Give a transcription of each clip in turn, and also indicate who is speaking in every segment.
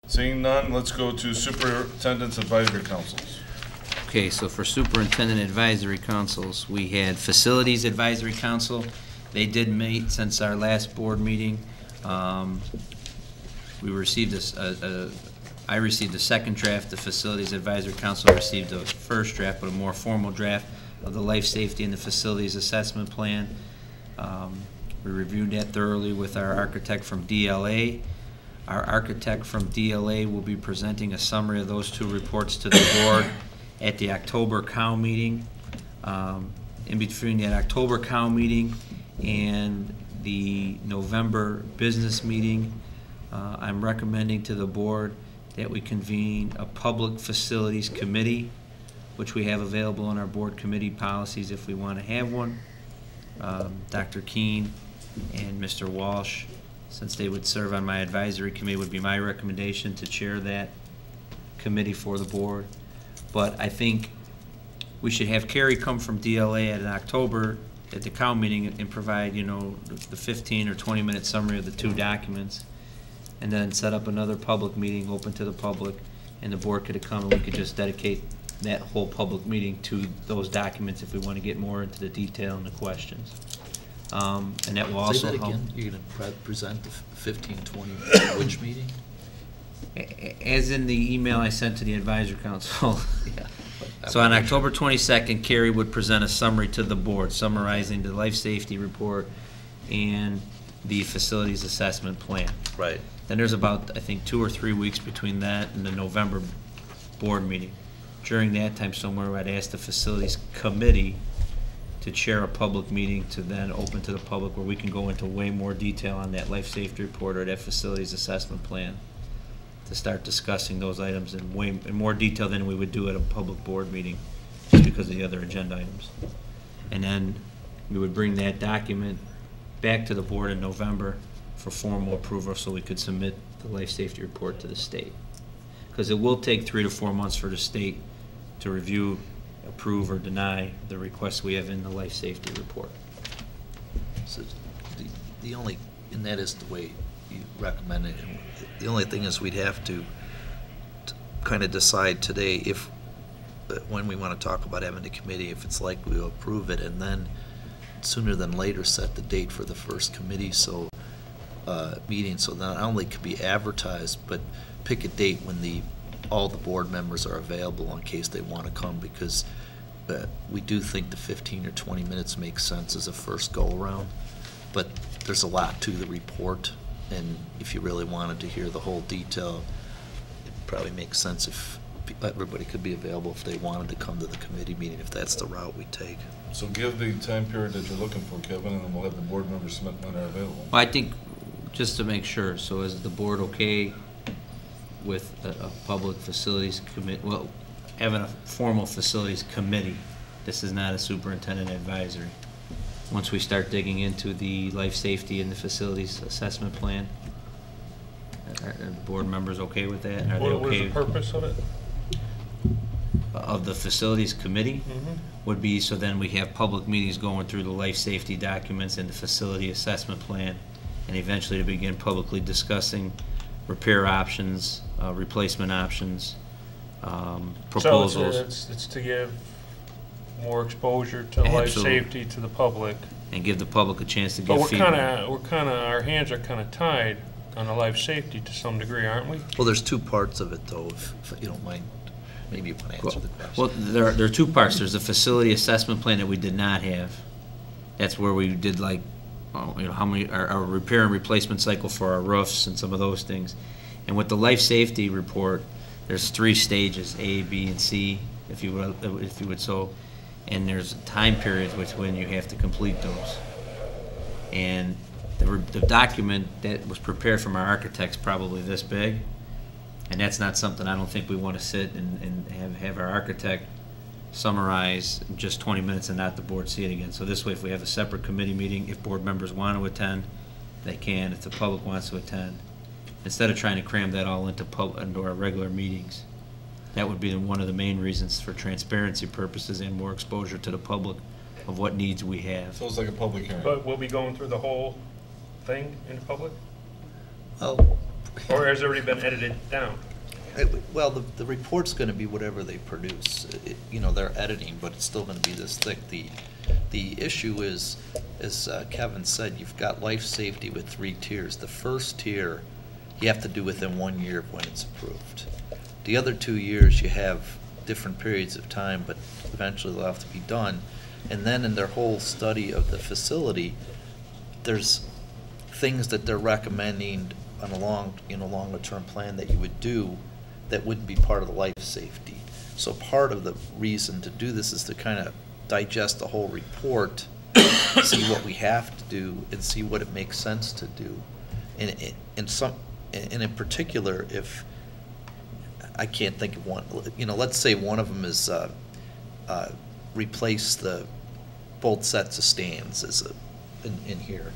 Speaker 1: Seeing none, let's go to Superintendent's Advisory Councils.
Speaker 2: Okay, so for Superintendent Advisory Councils, we had Facilities Advisory Council. They did meet since our last board meeting. We received I received a second draft. The Facilities Advisory Council received a first draft, but a more formal draft of the Life Safety and the Facilities Assessment Plan. We reviewed that thoroughly with our architect from DLA. Our architect from DLA will be presenting a summary of those two reports to the board at the October COW meeting. In between that October COW meeting and the November business meeting, I'm recommending to the board that we convene a public facilities committee, which we have available in our board committee policies if we want to have one. Dr. Keene and Mr. Walsh, since they would serve on my advisory committee, would be my recommendation to chair that committee for the board. But I think we should have Carrie come from DLA at October at the COW meeting and provide, you know, the 15 or 20-minute summary of the two documents, and then set up another public meeting open to the public, and the board could come and we could just dedicate that whole public meeting to those documents if we want to get more into the detail and the questions. And that will also help.
Speaker 3: Again, you're going to present the 15-20 which meeting?
Speaker 2: As in the email I sent to the advisory council.
Speaker 3: Yeah.
Speaker 2: So on October 22nd, Carrie would present a summary to the board summarizing the life safety report and the facilities assessment plan.
Speaker 3: Right.
Speaker 2: Then there's about, I think, 2 or 3 weeks between that and the November board meeting. During that time somewhere, I'd ask the facilities committee to chair a public meeting to then open to the public where we can go into way more detail on that life safety report or that facilities assessment plan, to start discussing those items in more detail than we would do at a public board meeting, just because of the other agenda items. And then we would bring that document back to the board in November for formal approval so we could submit the life safety report to the state. Because it will take 3 to 4 months for the state to review, approve, or deny the requests we have in the life safety report.
Speaker 3: So the only, and that is the way you recommend it. And the only thing is we'd have to kind of decide today if, when we want to talk about having a committee, if it's likely to approve it, and then sooner than later set the date for the first committee meeting, so not only could be advertised, but pick a date when all the board members are available in case they want to come, because we do think the 15 or 20 minutes makes sense as a first go-around, but there's a lot to the report, and if you really wanted to hear the whole detail, it probably makes sense if everybody could be available if they wanted to come to the committee meeting, if that's the route we take.
Speaker 1: So give the time period that you're looking for, Kevin, and then we'll have the board members submit when they're available.
Speaker 2: Well, I think, just to make sure, so is the board okay with a public facilities committee, well, having a formal facilities committee? This is not a superintendent advisory. Once we start digging into the life safety and the facilities assessment plan, are the board members okay with that? Are they okay?
Speaker 4: What is the purpose of it?
Speaker 2: Of the facilities committee? Would be so then we have public meetings going through the life safety documents and the facility assessment plan, and eventually to begin publicly discussing repair options, replacement options, proposals.
Speaker 4: So it's to give more exposure to life safety to the public,
Speaker 2: and give the public a chance to give
Speaker 4: but
Speaker 2: feedback.
Speaker 4: our hands are kind of tied on the life safety to some degree, aren't we?
Speaker 3: Well, there's two parts of it, though, if you don't mind. Maybe you want to answer the question.
Speaker 2: Well, there are 2 parts. There's the facility assessment plan that we did not have. That's where we did, like, you know, how many our repair and replacement cycle for our roofs and some of those things. And with the life safety report, there's 3 stages: A, B, and C, if you would so. And there's time periods when you have to complete those. And the document that was prepared from our architects probably this big, and that's not something I don't think we want to sit and have our architect summarize in just 20 minutes and not the board see it again. So this way, if we have a separate committee meeting, if board members want to attend, they can. If the public wants to attend, instead of trying to cram that all into our regular meetings. That would be one of the main reasons for transparency purposes and more exposure to the public of what needs we have.
Speaker 1: So it's like a public hearing.
Speaker 4: But we'll be going through the whole thing in public?
Speaker 3: Well,
Speaker 4: Or has it already been edited down?
Speaker 3: Well, the report's gonna be whatever they produce. You know, they're editing, but it's still gonna be this thick. The issue is, as Kevin said, you've got life safety with 3 tiers. The first tier, you have to do within 1 year of when it's approved. The other 2 years, you have different periods of time, but eventually they'll have to be done. And then in their whole study of the facility, there's things that they're recommending on a longer term plan that you would do that wouldn't be part of the life safety. So part of the reason to do this is to kind of digest the whole report, see what we have to do, and see what it makes sense to do. And in particular, if I can't think of one, let's say one of them is replace both sets of stands in here,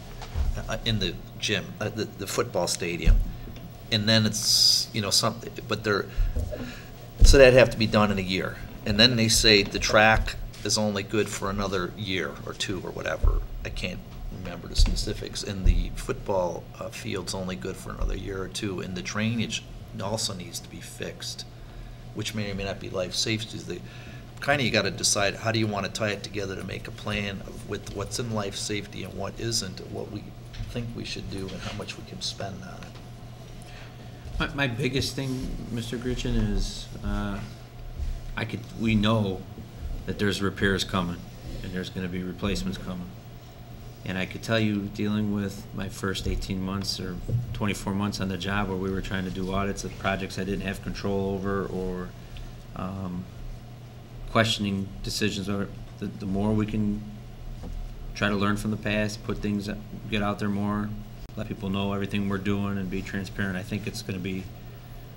Speaker 3: in the gym, the football stadium. And then it's, something, so that'd have to be done in a year. And then they say the track is only good for another year or 2 or whatever. I can't remember the specifics. And the football field's only good for another year or 2. And the drainage also needs to be fixed, which may or may not be life safety. You got to decide how do you want to tie it together to make a plan with what's in life safety and what isn't, and what we think we should do and how much we can spend on it.
Speaker 2: My biggest thing, Mr. Gritchen, is we know that there's repairs coming and there's going to be replacements coming. And I could tell you, dealing with my first 18 months or 24 months on the job where we were trying to do audits of projects I didn't have control over, or questioning decisions, or the more we can try to learn from the past, put things, get out there more, let people know everything we're doing, and be transparent. I think it's going to be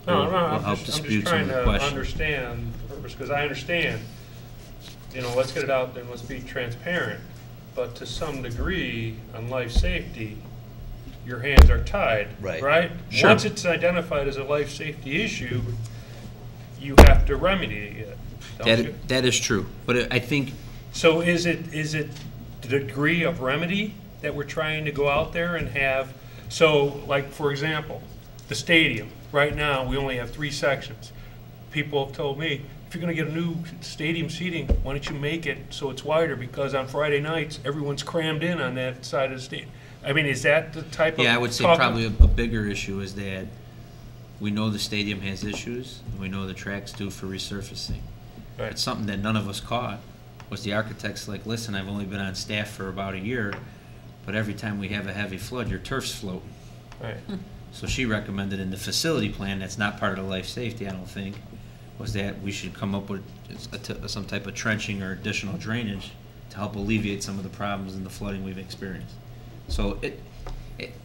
Speaker 2: will help dispute some of the questions.
Speaker 4: I'm just trying to understand the purpose, because I understand, let's get it out there and let's be transparent. But to some degree, on life safety, your hands are tied, right?
Speaker 2: Sure.
Speaker 4: Once it's identified as a life safety issue, you have to remedy it.
Speaker 2: That is true, but I think.
Speaker 4: So is it the degree of remedy that we're trying to go out there and have? So, like, for example, the stadium. Right now, we only have 3 sections. People have told me, if you're going to get a new stadium seating, why don't you make it so it's wider? Because on Friday nights, everyone's crammed in on that side of the stadium. I mean, is that the type of?
Speaker 2: Yeah, I would say probably a bigger issue is that we know the stadium has issues, and we know the track's due for resurfacing.
Speaker 4: Right.
Speaker 2: It's something that none of us caught. Was the architect's like, listen, I've only been on staff for about a year, but every time we have a heavy flood, your turf's floating.
Speaker 4: Right.
Speaker 2: So she recommended in the facility plan, that's not part of the life safety, I don't think, was that we should come up with some type of trenching or additional drainage to help alleviate some of the problems in the flooding we've experienced. So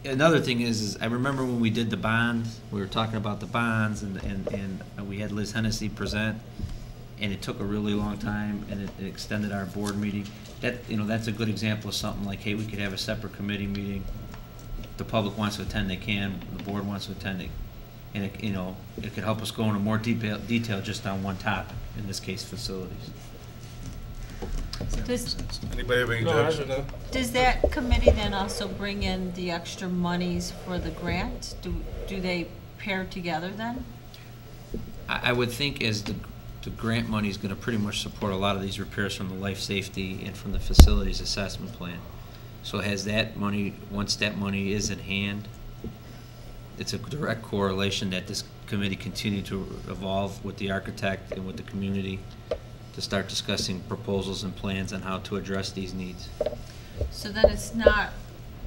Speaker 2: another thing is I remember when we did the bond, we were talking about the bonds, and we had Liz Hennessy present, and it took a really long time, and it extended our board meeting. That's a good example of something like, hey, we could have a separate committee meeting. If the public wants to attend, they can. The board wants to attend, and it could help us go into more detail just on one topic. In this case, facilities.
Speaker 1: Anybody have any objection to that?
Speaker 5: Does that committee then also bring in the extra monies for the grant? Do they pair together then?
Speaker 2: I would think as the grant money is going to pretty much support a lot of these repairs from the life safety and from the facilities assessment plan. So has that money, once that money is in hand, it's a direct correlation that this committee continue to evolve with the architect and with the community to start discussing proposals and plans on how to address these needs.
Speaker 5: So then it's not,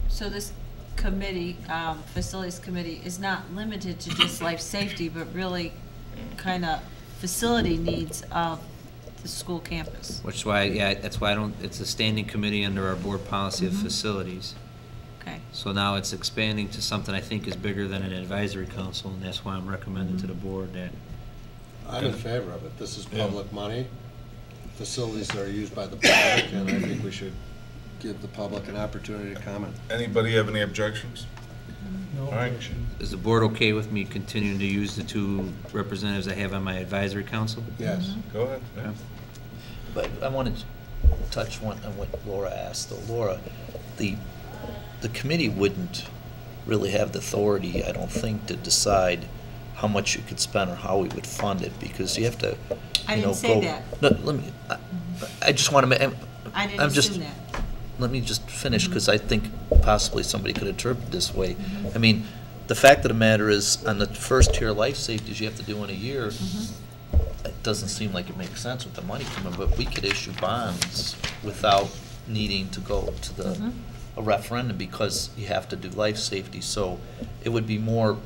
Speaker 5: so this committee, facilities committee, is not limited to just life safety, but really kind of facility needs of the school campus.
Speaker 2: Which is why, that's why it's a standing committee under our board policy of facilities.
Speaker 5: Okay.
Speaker 2: So now it's expanding to something I think is bigger than an advisory council, and that's why I'm recommending to the board that.
Speaker 6: I'm in favor of it. This is public money. Facilities are used by the public, and I think we should give the public an opportunity to comment.
Speaker 1: Anybody have any objections?
Speaker 4: No
Speaker 1: All right.
Speaker 4: objection.
Speaker 2: Is the board okay with me continuing to use the 2 representatives I have on my advisory council?
Speaker 6: Yes.
Speaker 1: Go ahead. Yeah.
Speaker 3: But I wanted to touch on what Laura asked. Though, Laura, the committee wouldn't really have the authority, I don't think, to decide how much you could spend or how we would fund it, because you have to,
Speaker 5: I
Speaker 3: you know,
Speaker 5: didn't say
Speaker 3: go.
Speaker 5: that.
Speaker 3: No, let me, I just want to,
Speaker 5: I didn't
Speaker 3: I'm just,
Speaker 5: assume that.
Speaker 3: let me just finish, because I think possibly somebody could interpret it this way. I mean, the fact of the matter is, on the first tier life safeties you have to do in a year, it doesn't seem like it makes sense with the money coming, but we could issue bonds without needing to go to the, a referendum, because you have to do life safety. So it would be more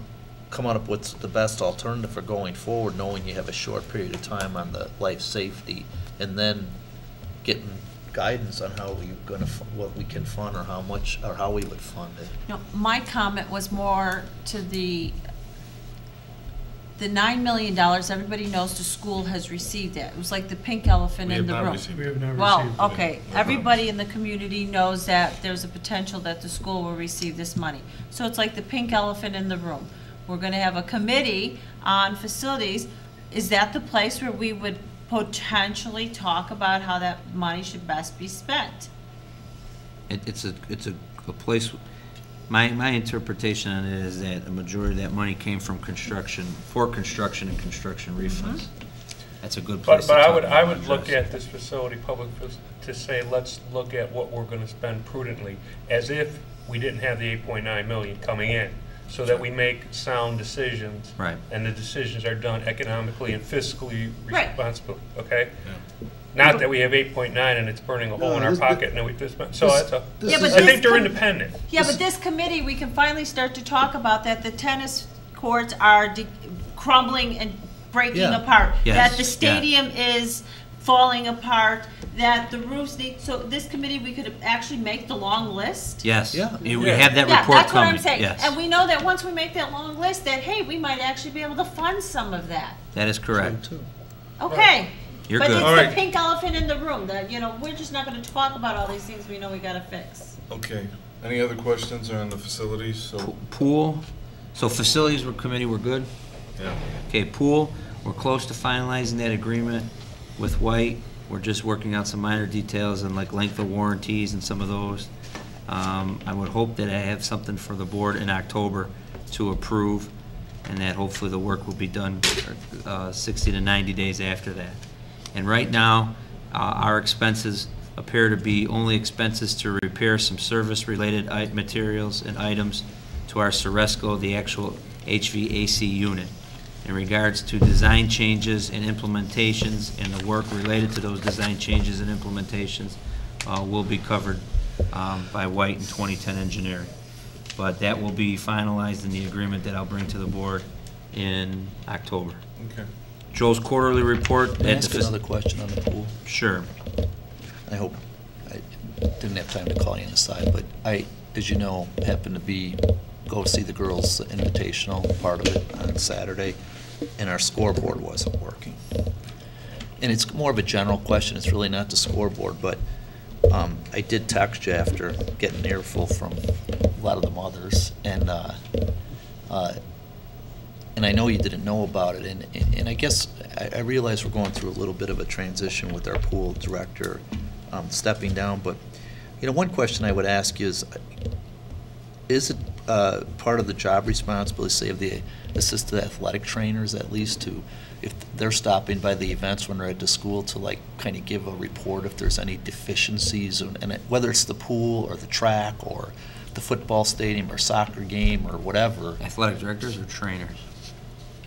Speaker 3: coming up with the best alternative for going forward, knowing you have a short period of time on the life safety, and then getting guidance on how we're gonna, what we can fund, or how much, or how we would fund it.
Speaker 5: No, my comment was more to the $9 million, everybody knows the school has received that. It was like the pink elephant
Speaker 1: We
Speaker 5: in
Speaker 1: have
Speaker 5: the
Speaker 1: not
Speaker 5: room.
Speaker 1: received
Speaker 4: We
Speaker 1: it.
Speaker 4: have never
Speaker 5: Well,
Speaker 4: received.
Speaker 5: okay, everybody in the community knows that there's a potential that the school will receive this money. So it's like the pink elephant in the room. We're gonna have a committee on facilities. Is that the place where we would potentially talk about how that money should best be spent?
Speaker 2: It's a place, my interpretation on it is that a majority of that money came from construction, for construction and construction refunds. That's a good place
Speaker 4: But
Speaker 2: to
Speaker 4: I
Speaker 2: talk
Speaker 4: would,
Speaker 2: about
Speaker 4: I would look
Speaker 2: address.
Speaker 4: at this facility, to say, let's look at what we're gonna spend prudently, as if we didn't have the 8.9 million coming in, so that we make sound decisions.
Speaker 2: Right.
Speaker 4: And the decisions are done economically and fiscally
Speaker 5: Right.
Speaker 4: responsibly, okay? Not that we have 8.9 and it's burning a hole in our pocket and then we just spend, so that's a,
Speaker 5: Yeah, but
Speaker 4: I think
Speaker 5: this
Speaker 4: they're
Speaker 5: com-
Speaker 4: independent.
Speaker 5: Yeah, but this committee, we can finally start to talk about that the tennis courts are crumbling and breaking
Speaker 3: Yeah.
Speaker 5: apart.
Speaker 2: Yes,
Speaker 5: That the
Speaker 2: yeah.
Speaker 5: stadium is falling apart, that the roofs need, so this committee, we could actually make the long list?
Speaker 2: Yes,
Speaker 3: Yeah.
Speaker 2: we
Speaker 4: Yeah.
Speaker 2: have that
Speaker 5: Yeah,
Speaker 2: report
Speaker 5: that's what I'm
Speaker 2: coming,
Speaker 5: saying.
Speaker 2: yes.
Speaker 5: And we know that once we make that long list, that, hey, we might actually be able to fund some of that.
Speaker 2: That is correct.
Speaker 3: Too.
Speaker 5: Okay.
Speaker 2: You're
Speaker 5: But
Speaker 2: good.
Speaker 5: it's
Speaker 1: All
Speaker 5: the
Speaker 1: right.
Speaker 5: pink elephant in the room, that, you know, we're just not gonna talk about all these things we know we gotta fix.
Speaker 1: Okay, any other questions on the facilities? So,
Speaker 2: Pool, so facilities committee, we're good?
Speaker 1: yeah,
Speaker 2: Okay, pool, we're close to finalizing that agreement with White. We're just working out some minor details and like length of warranties and some of those. I would hope that I have something for the board in October to approve, and that hopefully the work will be done 60 to 90 days after that. And right now, our expenses appear to be only expenses to repair some service-related materials and items to our Ceresco, the actual HVAC unit. In regards to design changes and implementations and the work related to those design changes and implementations will be covered by White and 2010 Engineering. But that will be finalized in the agreement that I'll bring to the board in October.
Speaker 1: okay.
Speaker 2: Joel's quarterly report.
Speaker 3: Can I
Speaker 2: at
Speaker 3: ask
Speaker 2: the
Speaker 3: another question on the pool?
Speaker 2: Sure.
Speaker 3: I hope, I didn't have time to call you on the side, but I, as you know, happened to go see the girls' invitational part of it on Saturday, and our scoreboard wasn't working. And it's more of a general question, it's really not the scoreboard, but I did text you after getting an earful from a lot of the mothers, and I know you didn't know about it, and I guess I realize we're going through a little bit of a transition with our pool director stepping down, but, you know, one question I would ask you is it part of the job responsibility, say, of the assistant athletic trainers at least, to, if they're stopping by the events when they're at the school, to like kind of give a report if there's any deficiencies, and whether it's the pool or the track or the football stadium or soccer game or whatever?
Speaker 2: Athletic directors or trainers?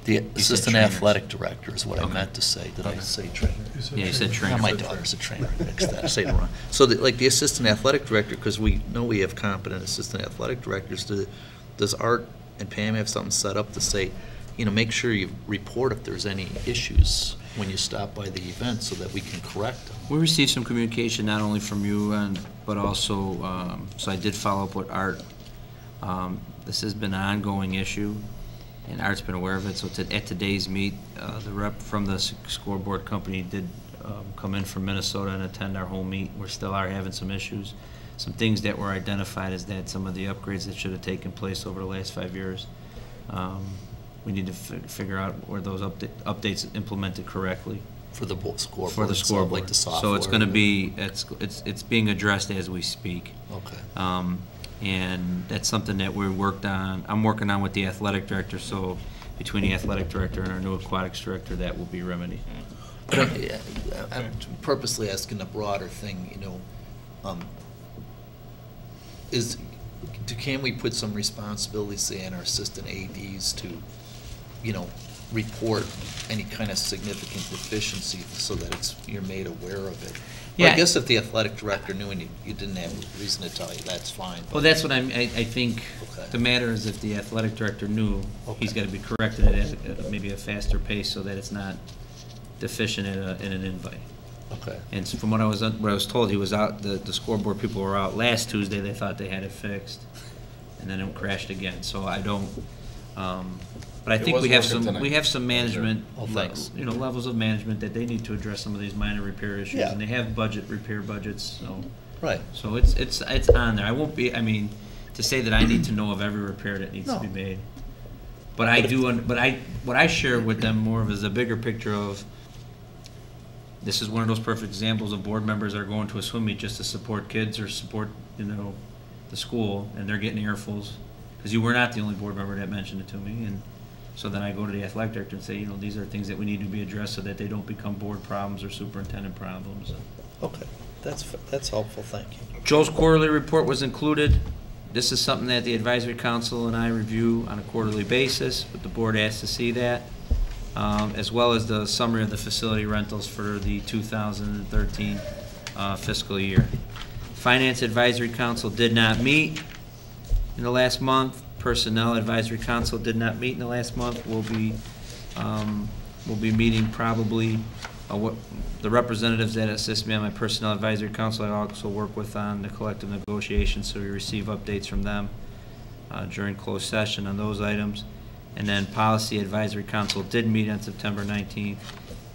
Speaker 3: The
Speaker 2: said
Speaker 3: assistant
Speaker 2: trainers.
Speaker 3: athletic director is what I
Speaker 2: Okay.
Speaker 3: meant to say. Did I
Speaker 2: Okay.
Speaker 3: say trainer?
Speaker 2: Yeah, you said trainer.
Speaker 3: My daughter's a trainer. Mixed that. I say it wrong. So, like the assistant athletic director, because we know we have competent assistant athletic directors. Does Art and Pam have something set up to say, you know, make sure you report if there's any issues when you stop by the event, so that we can correct them?
Speaker 2: We received some communication not only from you, but also, so I did follow up with Art. This has been an ongoing issue, and Art's been aware of it. So at today's meet, the rep from the scoreboard company did come in from Minnesota and attend our whole meet. We still are having some issues. Some things that were identified as that some of the upgrades that should have taken place over the last 5 years. We need to figure out where those updates implemented correctly.
Speaker 3: For the scoreboard.
Speaker 2: For the
Speaker 3: itself,
Speaker 2: scoreboard.
Speaker 3: like the software.
Speaker 2: So it's going to be, it's being addressed as we speak.
Speaker 3: Okay.
Speaker 2: And that's something that we worked on, I'm working on with the athletic director, so between the athletic director and our new aquatics director, that will be remedied.
Speaker 3: But I'm purposely asking a broader thing, you know, can we put some responsibility, say, on our assistant ADs to, you know, report any kind of significant deficiency so that you're made aware of it? Well,
Speaker 2: Yeah.
Speaker 3: I guess if the athletic director knew and you didn't have a reason to tell you, that's fine.
Speaker 2: Well, that's what I think,
Speaker 3: Okay.
Speaker 2: the matter is if the athletic director knew, he's
Speaker 3: Okay.
Speaker 2: gotta be corrected at maybe a faster pace so that it's not deficient in an invite.
Speaker 3: Okay.
Speaker 2: And so from what I was told, he was out, the scoreboard people were out last Tuesday, they thought they had it fixed, and then it crashed again, so I don't, but I
Speaker 1: It
Speaker 2: think
Speaker 1: was
Speaker 2: we have
Speaker 1: working tonight.
Speaker 2: we have some management,
Speaker 3: Oh, thanks.
Speaker 2: you know, levels of management that they need to address some of these minor repair issues,
Speaker 3: Yeah.
Speaker 2: and they have repair budgets, so.
Speaker 3: Right.
Speaker 2: So it's on there, I won't be, I mean, to say that I need to know of every repair that needs to be
Speaker 3: No.
Speaker 2: made. But I do, what I share with them more of is a bigger picture of, this is one of those perfect examples of board members are going to a swim meet just to support kids or support, you know, the school, and they're getting earfuls. Because you were not the only board member that mentioned it to me, and so then I go to the athletic director and say, you know, these are things that we need to be addressed so that they don't become board problems or superintendent problems.
Speaker 3: Okay, that's helpful, thank you.
Speaker 2: Joe's quarterly report was included. This is something that the advisory council and I review on a quarterly basis, but the board asked to see that, as well as the summary of the facility rentals for the 2013 fiscal year. Finance Advisory Council did not meet in the last month. Personnel Advisory Council did not meet in the last month. We'll be meeting probably, the representatives that assist me on my Personnel Advisory Council, I also work with on the collective negotiations, so we receive updates from them during closed session on those items. And then Policy Advisory Council did meet on September 19th,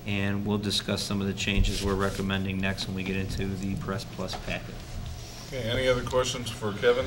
Speaker 2: and we'll discuss some of the changes we're recommending next when we get into the Press Plus packet.
Speaker 1: Okay, any other questions for Kevin?